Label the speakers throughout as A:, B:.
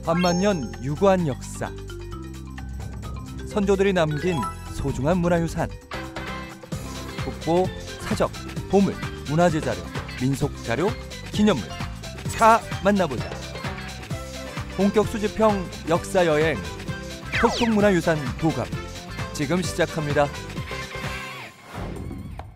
A: 반만년 유구한 역사, 선조들이 남긴 소중한 문화유산, 국보, 사적, 보물, 문화재 자료, 민속 자료, 기념물 다 만나보자. 본격 수집형 역사 여행 톡톡문화유산 도감 지금 시작합니다.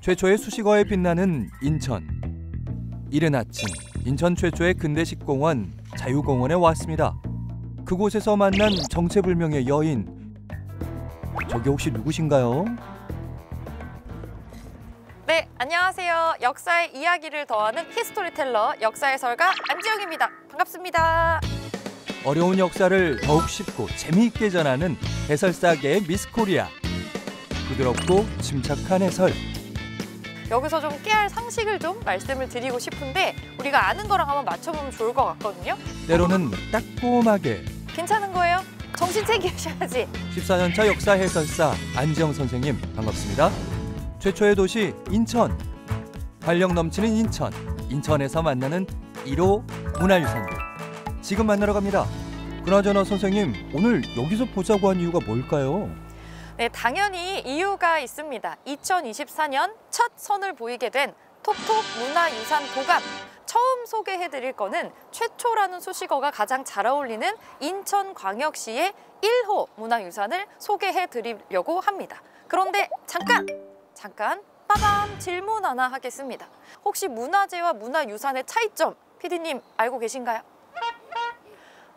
A: 최초의 수식어에 빛나는 인천. 이른 아침 인천 최초의 근대식 공원 자유공원에 왔습니다. 그곳에서 만난 정체불명의 여인. 저게 혹시 누구신가요?
B: 네, 안녕하세요. 역사의 이야기를 더하는 히스토리텔러 역사해설가 안지영입니다. 반갑습니다.
A: 어려운 역사를 더욱 쉽고 재미있게 전하는 해설사계의 미스코리아. 부드럽고 침착한 해설.
B: 여기서 좀 깨알 상식을 좀 말씀을 드리고 싶은데 우리가 아는 거랑 한번 맞춰보면 좋을 것 같거든요.
A: 때로는 따꼼하게.
B: 괜찮은 거예요? 정신 챙기셔야지.
A: 14년차 역사 해설사 안지영 선생님 반갑습니다. 최초의 도시 인천. 활력 넘치는 인천. 인천에서 만나는 1호 문화유산들. 지금 만나러 갑니다. 그나저나 선생님, 오늘 여기서 보자고 한 이유가 뭘까요?
B: 네, 당연히 이유가 있습니다. 2024년 첫 선을 보이게 된 톡톡 문화유산 도감. 처음 소개해드릴 거는 최초라는 수식어가 가장 잘 어울리는 인천광역시의 1호 문화유산을 소개해드리려고 합니다. 그런데 잠깐 빠밤 질문 하나 하겠습니다. 혹시 문화재와 문화유산의 차이점 PD님 알고 계신가요?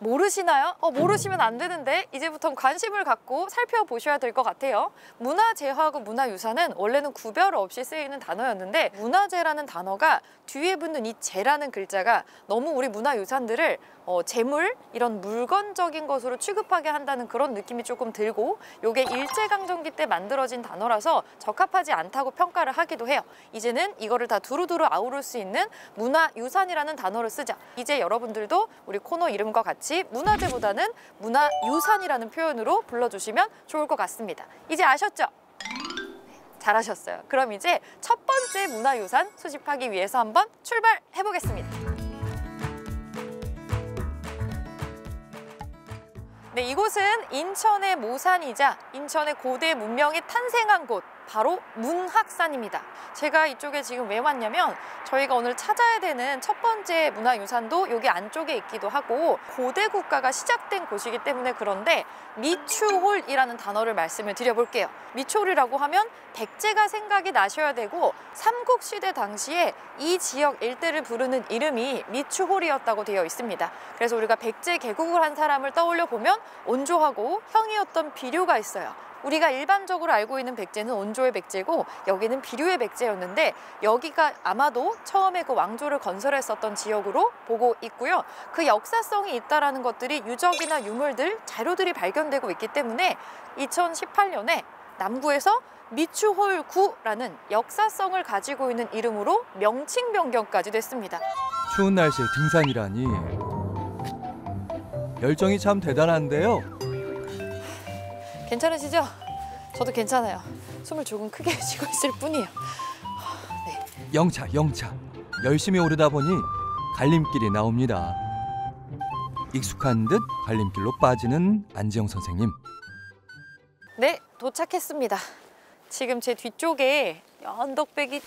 B: 모르시나요? 모르시면 안 되는데 이제부터는 관심을 갖고 살펴보셔야 될 것 같아요. 문화재하고 문화유산은 원래는 구별 없이 쓰이는 단어였는데 문화재라는 단어가 뒤에 붙는 이 재라는 글자가 너무 우리 문화유산들을 재물, 이런 물건적인 것으로 취급하게 한다는 그런 느낌이 조금 들고 이게 일제강점기 때 만들어진 단어라서 적합하지 않다고 평가를 하기도 해요. 이제는 이거를 다 두루두루 아우를 수 있는 문화유산이라는 단어를 쓰자. 이제 여러분들도 우리 코너 이름과 같이 문화재보다는 문화유산이라는 표현으로 불러주시면 좋을 것 같습니다. 이제 아셨죠? 잘하셨어요. 그럼 이제 첫 번째 문화유산 수집하기 위해서 한번 출발해 보겠습니다. 네, 이곳은 인천의 모산이자 인천의 고대 문명이 탄생한 곳, 바로 문학산입니다. 제가 이쪽에 지금 왜 왔냐면 저희가 오늘 찾아야 되는 첫 번째 문화유산도 여기 안쪽에 있기도 하고 고대 국가가 시작된 곳이기 때문에 그런데 미추홀이라는 단어를 말씀을 드려볼게요. 미추홀이라고 하면 백제가 생각이 나셔야 되고 삼국시대 당시에 이 지역 일대를 부르는 이름이 미추홀이었다고 되어 있습니다. 그래서 우리가 백제 개국을 한 사람을 떠올려 보면 온조하고 형이었던 비류가 있어요. 우리가 일반적으로 알고 있는 백제는 온조의 백제고 여기는 비류의 백제였는데 여기가 아마도 처음에 그 왕조를 건설했었던 지역으로 보고 있고요. 그 역사성이 있다라는 것들이 유적이나 유물들, 자료들이 발견되고 있기 때문에 2018년에 남구에서 미추홀구라는 역사성을 가지고 있는 이름으로 명칭 변경까지 됐습니다.
A: 추운 날씨에 등산이라니. 열정이 참 대단한데요.
B: 괜찮으시죠? 저도 괜찮아요. 숨을 조금 크게 쉬고 있을 뿐이에요. 네.
A: 영차. 열심히 오르다 보니 갈림길이 나옵니다. 익숙한 듯 갈림길로 빠지는 안지영 선생님.
B: 네, 도착했습니다. 지금 제 뒤쪽에 언덕배기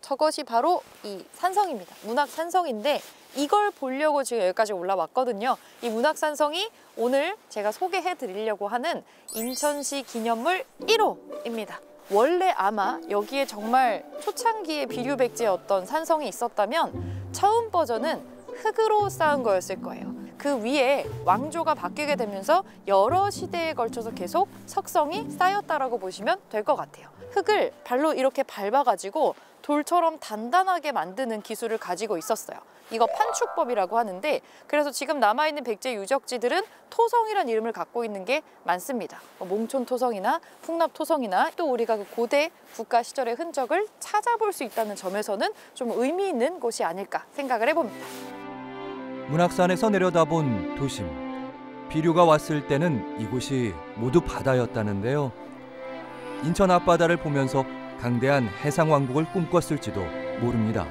B: 저것이 바로 이 산성입니다. 문학산성인데 이걸 보려고 지금 여기까지 올라왔거든요. 이 문학산성이 오늘 제가 소개해 드리려고 하는 인천시 기념물 1호입니다. 원래 아마 여기에 정말 초창기에 비류백제였던 산성이 있었다면 처음 버전은 흙으로 쌓은 거였을 거예요. 그 위에 왕조가 바뀌게 되면서 여러 시대에 걸쳐서 계속 석성이 쌓였다라고 보시면 될 것 같아요. 흙을 발로 이렇게 밟아가지고 돌처럼 단단하게 만드는 기술을 가지고 있었어요. 이거 판축법이라고 하는데 그래서 지금 남아있는 백제 유적지들은 토성이라는 이름을 갖고 있는 게 많습니다. 몽촌 토성이나 풍납 토성이나 또 우리가 그 고대 국가 시절의 흔적을 찾아볼 수 있다는 점에서는 좀 의미 있는 곳이 아닐까 생각을 해봅니다.
A: 문학산에서 내려다본 도심. 비류가 왔을 때는 이곳이 모두 바다였다는데요. 인천 앞바다를 보면서 강대한 해상왕국을 꿈꿨을지도 모릅니다.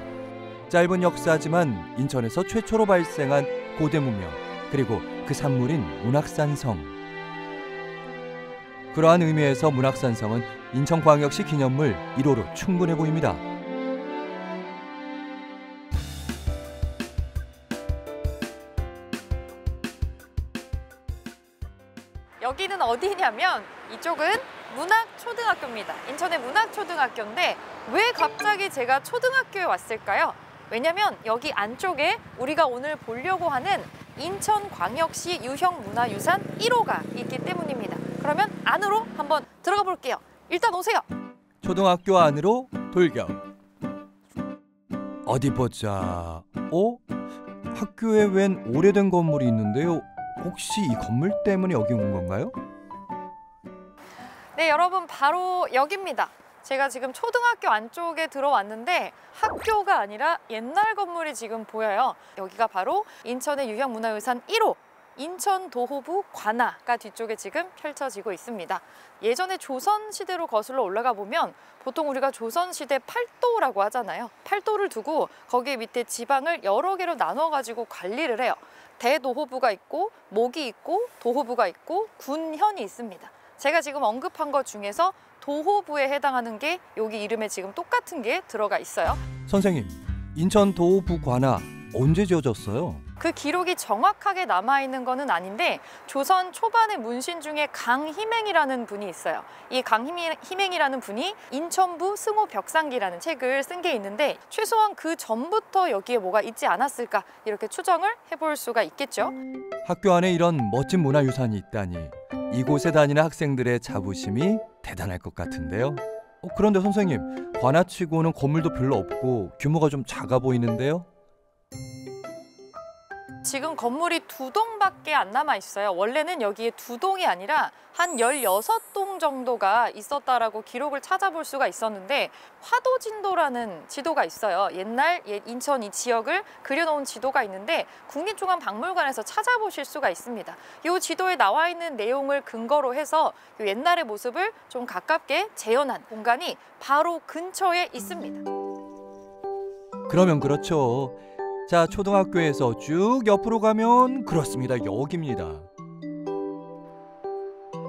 A: 짧은 역사지만 인천에서 최초로 발생한 고대 문명, 그리고 그 산물인 문학산성. 그러한 의미에서 문학산성은 인천광역시 기념물 1호로 충분해 보입니다.
B: 여기는 어디냐면 이쪽은 문학초등학교입니다. 인천의 문학초등학교인데 왜 갑자기 제가 초등학교에 왔을까요? 왜냐면 여기 안쪽에 우리가 오늘 보려고 하는 인천광역시 유형문화유산 1호가 있기 때문입니다. 그러면 안으로 한번 들어가 볼게요. 일단 오세요.
A: 초등학교 안으로 돌격. 어디 보자. 학교에 웬 오래된 건물이 있는데요. 혹시 이 건물 때문에 여기 온 건가요?
B: 네, 여러분 바로 여기입니다. 제가 지금 초등학교 안쪽에 들어왔는데 학교가 아니라 옛날 건물이 지금 보여요. 여기가 바로 인천의 유형문화유산 1호 인천도호부 관아가 뒤쪽에 지금 펼쳐지고 있습니다. 예전에 조선시대로 거슬러 올라가 보면 보통 우리가 조선시대 팔도라고 하잖아요. 팔도를 두고 거기 밑에 지방을 여러 개로 나눠가지고 관리를 해요. 대도호부가 있고 목이 있고 도호부가 있고 군현이 있습니다. 제가 지금 언급한 것 중에서 도호부에 해당하는 게 여기 이름에 지금 똑같은 게 들어가 있어요.
A: 선생님, 인천 도호부 관아 언제 지어졌어요?
B: 그 기록이 정확하게 남아있는 거는 아닌데 조선 초반의 문신 중에 강희맹이라는 분이 있어요. 이 강희맹이라는 분이 인천부 승호벽상기라는 책을 쓴 게 있는데 최소한 그 전부터 여기에 뭐가 있지 않았을까 이렇게 추정을 해볼 수가 있겠죠.
A: 학교 안에 이런 멋진 문화유산이 있다니 이곳에 다니는 학생들의 자부심이 대단할 것 같은데요. 그런데 선생님, 관아치고는 건물도 별로 없고 규모가 좀 작아 보이는데요?
B: 지금 건물이 2동밖에 안 남아 있어요. 원래는 여기에 2동이 아니라 한 16동 정도가 있었다라고 기록을 찾아볼 수가 있었는데 화도진도라는 지도가 있어요. 옛날 인천 이 지역을 그려놓은 지도가 있는데 국립중앙박물관에서 찾아보실 수가 있습니다. 이 지도에 나와 있는 내용을 근거로 해서 이 옛날의 모습을 좀 가깝게 재현한 공간이 바로 근처에 있습니다.
A: 그러면 그렇죠. 자, 초등학교에서 쭉 옆으로 가면 그렇습니다. 여기입니다.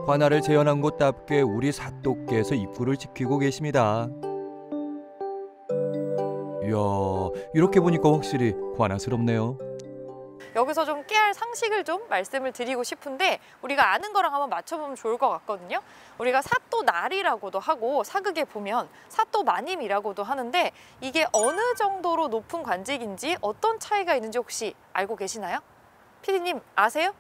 A: 관아를 재현한 곳답게 우리 사또께서 입구를 지키고 계십니다. 이야, 이렇게 보니까 확실히 관아스럽네요.
B: 여기서 좀 깨알 상식을 좀 말씀을 드리고 싶은데 우리가 아는 거랑 한번 맞춰보면 좋을 것 같거든요. 우리가 사또날이라고도 하고 사극에 보면 사또마님이라고도 하는데 이게 어느 정도로 높은 관직인지 어떤 차이가 있는지 혹시 알고 계시나요? 피디님 아세요?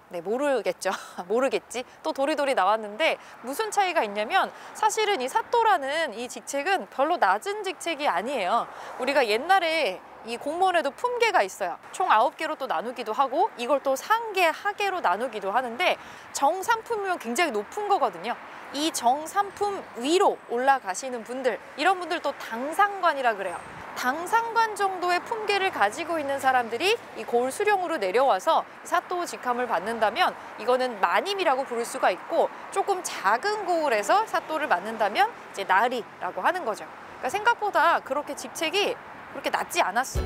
B: 네, 모르겠죠. 모르겠지. 또 도리도리 나왔는데 무슨 차이가 있냐면 사실은 이 사또라는 이 직책은 별로 낮은 직책이 아니에요. 우리가 옛날에 이 공무원에도 품계가 있어요. 총 9개로 또 나누기도 하고 이걸 또 상계, 하계로 나누기도 하는데 정상품이면 굉장히 높은 거거든요. 이 정상품 위로 올라가시는 분들, 이런 분들 또 당상관이라 그래요. 당상관 정도의 품계를 가지고 있는 사람들이 이 고을 수령으로 내려와서 사또 직함을 받는다면 이거는 마님이라고 부를 수가 있고 조금 작은 고을에서 사또를 맡는다면 이제 나리라고 하는 거죠. 그러니까 생각보다 그렇게 직책이 그렇게 낮지 않았어요.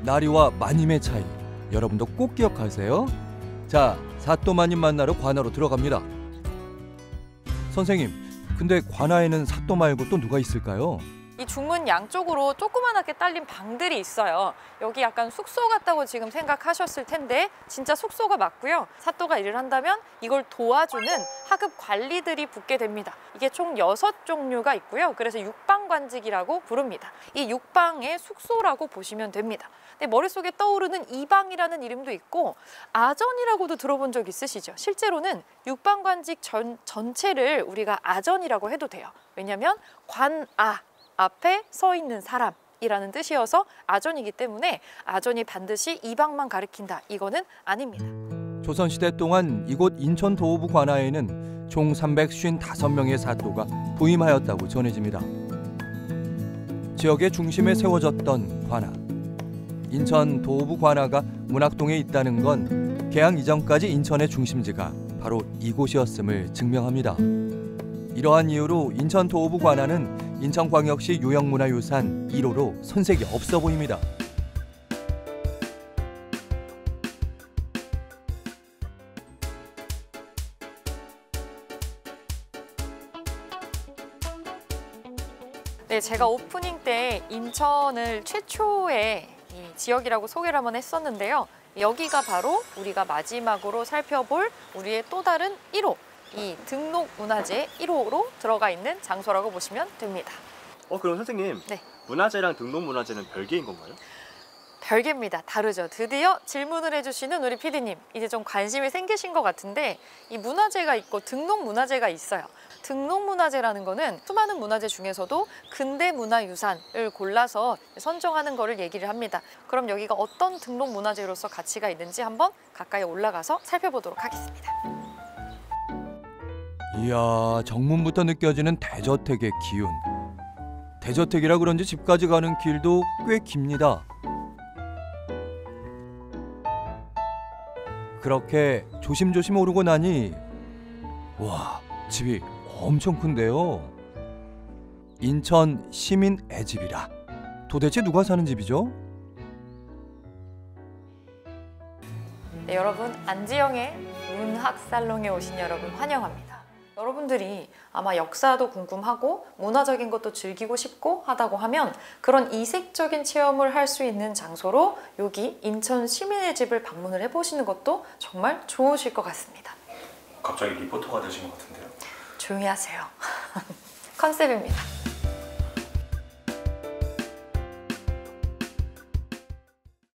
A: 나리와 마님의 차이, 여러분도 꼭 기억하세요. 자, 사또 마님 만나러 관아로 들어갑니다. 선생님, 근데 관아에는 사또 말고 또 누가 있을까요?
B: 이 중문 양쪽으로 조그만하게 딸린 방들이 있어요. 여기 약간 숙소 같다고 지금 생각하셨을 텐데 진짜 숙소가 맞고요. 사또가 일을 한다면 이걸 도와주는 하급 관리들이 붙게 됩니다. 이게 총 6종류가 있고요. 그래서 육방관직이라고 부릅니다. 이 육방의 숙소라고 보시면 됩니다. 근데 머릿속에 떠오르는 이방이라는 이름도 있고 아전이라고도 들어본 적 있으시죠? 실제로는 육방관직 전체를 우리가 아전이라고 해도 돼요. 왜냐하면 관아 앞에 서 있는 사람이라는 뜻이어서 아전이기 때문에 아전이 반드시 이방만 가리킨다. 이거는 아닙니다.
A: 조선시대 동안 이곳 인천 도호부 관아에는 총 355명의 사또가 부임하였다고 전해집니다. 지역의 중심에 세워졌던 관아. 인천 도호부 관아가 문학동에 있다는 건 개항 이전까지 인천의 중심지가 바로 이곳이었음을 증명합니다. 이러한 이유로 인천 도호부 관아는 인천광역시 유형문화유산 1호로 손색이 없어 보입니다.
B: 네, 제가 오프닝 때 인천을 최초의 이 지역이라고 소개를 한번 했었는데요. 여기가 바로 우리가 마지막으로 살펴볼 우리의 또 다른 1호, 이 등록문화재 1호로 들어가 있는 장소라고 보시면 됩니다.
C: 그럼 선생님,
B: 네.
C: 문화재랑 등록문화재는 별개인 건가요?
B: 별개입니다. 다르죠. 드디어 질문을 해주시는 우리 PD님. 이제 좀 관심이 생기신 것 같은데 이 문화재가 있고 등록문화재가 있어요. 등록문화재라는 거는 수많은 문화재 중에서도 근대문화유산을 골라서 선정하는 거를 얘기를 합니다. 그럼 여기가 어떤 등록문화재로서 가치가 있는지 한번 가까이 올라가서 살펴보도록 하겠습니다.
A: 이야, 정문부터 느껴지는 대저택의 기운. 대저택이라 그런지 집까지 가는 길도 꽤 깁니다. 그렇게 조심조심 오르고 나니 와, 집이 엄청 큰데요. 인천 시민 애집이라. 도대체 누가 사는 집이죠?
B: 네, 여러분 안지영의 문학살롱에 오신 여러분 환영합니다. 여러분들이 아마 역사도 궁금하고 문화적인 것도 즐기고 싶고 하다고 하면 그런 이색적인 체험을 할 수 있는 장소로 여기 인천 시민의 집을 방문을 해보시는 것도 정말 좋으실 것 같습니다.
D: 갑자기 리포터가 되신 것 같은데요.
B: 조용히 하세요. 컨셉입니다.